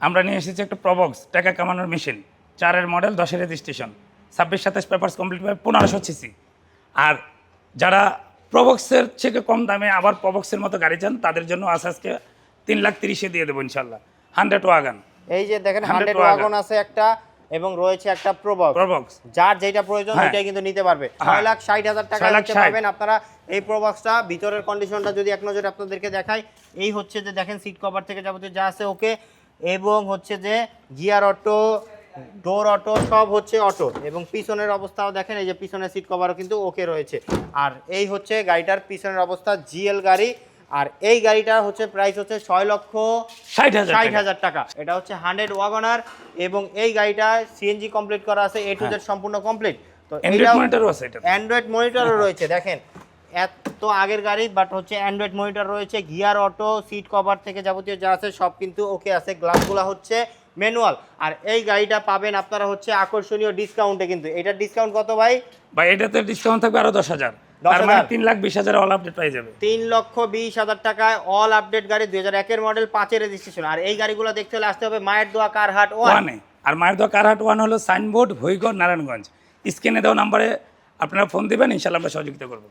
আমরা নিয়ে এসেছি একটা প্রবক্স টাকা কামানোর মেশিন 4-এর মডেল 10-এর রেজিস্ট্রেশন 26-27 পেপারস কমপ্লিট হবে 1500 সিসি। আর যারা প্রবক্সের থেকে কম দামে আবার প্রবক্সের মতো গাড়ি চান তাদের জন্য আজকে 3,30,000-এ দিয়ে দেবো ইনশাল্লাহ। 100 ওয়াগন, এই যে দেখেন 100 ওয়াগন আছে একটা এবং রয়েছে একটা প্রবক্স, যার যেটা প্রয়োজন ওইটাই কিন্তু নিতে পারবে। 6,60,000 টাকা নিতে পারবেন আপনারা এই প্রবক্সটা। ভিতরের কন্ডিশনটা যদি এক নজরে আপনাদেরকে দেখাই, এই হচ্ছে যে দেখেন সিট কভার থেকে যাবতীয় যা আছে ওকে, এবং হচ্ছে যে গিয়ার অটো, ডোর অটো সব হচ্ছে অটো, এবং পিছনের অবস্থাও দেখেন, এই যে পিছনের সিট কভারও কিন্তু ওকে রয়েছে। আর এই হচ্ছে গাড়িটার পিছনের অবস্থা, জিএল গাড়ি। আর এই গাড়িটা হচ্ছে প্রাইস হচ্ছে 6,60,000 টাকা। এটা হচ্ছে 100 ওয়াগনার, এবং এই গাড়িটা সিএনজি কমপ্লিট করা আছে, এ টু জেড সম্পূর্ণ কমপ্লিট। তো অ্যান্ড্রয়েড মনিটরও আছে, এটা অ্যান্ড্রয়েড মনিটরও রয়েছে। দেখেন এত আগের গাড়ি, বাট হচ্ছে অ্যান্ড্রয়েড মনিটর রয়েছে, গিয়ার অটো, সিট কভার থেকে যাবতীয় যা আছে সব কিন্তু ওকে আছে। গ্লাসগুলো হচ্ছে ম্যানুয়াল। আর এই গাড়িটা পাবেন আপনারা হচ্ছে আকর্ষণীয় ডিসকাউন্টে। কিন্তু এটার ডিসকাউন্ট কত ভাই? ভাই এটাতে ডিসকাউন্ট থাকবে আরো 10,000, তার মানে 3,20,000 অল আপডেট পেয়ে যাবে। 3,20,000 টাকায় অল আপডেট গাড়ি, 2001-এর মডেল, 5-এর রেজিস্ট্রেশন। আর এই গাড়িগুলো দেখতে হলে আসতে হবে মায়ের দোয়া কারহাট 1-এ। আর মায়ের দোয়া কারহাট 1 হলো সাইনবোর্ড, হইগড়, নারায়ণগঞ্জ। স্ক্রিনে দেওয়া নাম্বারে আপনারা ফোন দিবেন, ইনশাল্লাহ আমরা সহযোগিতা করবো।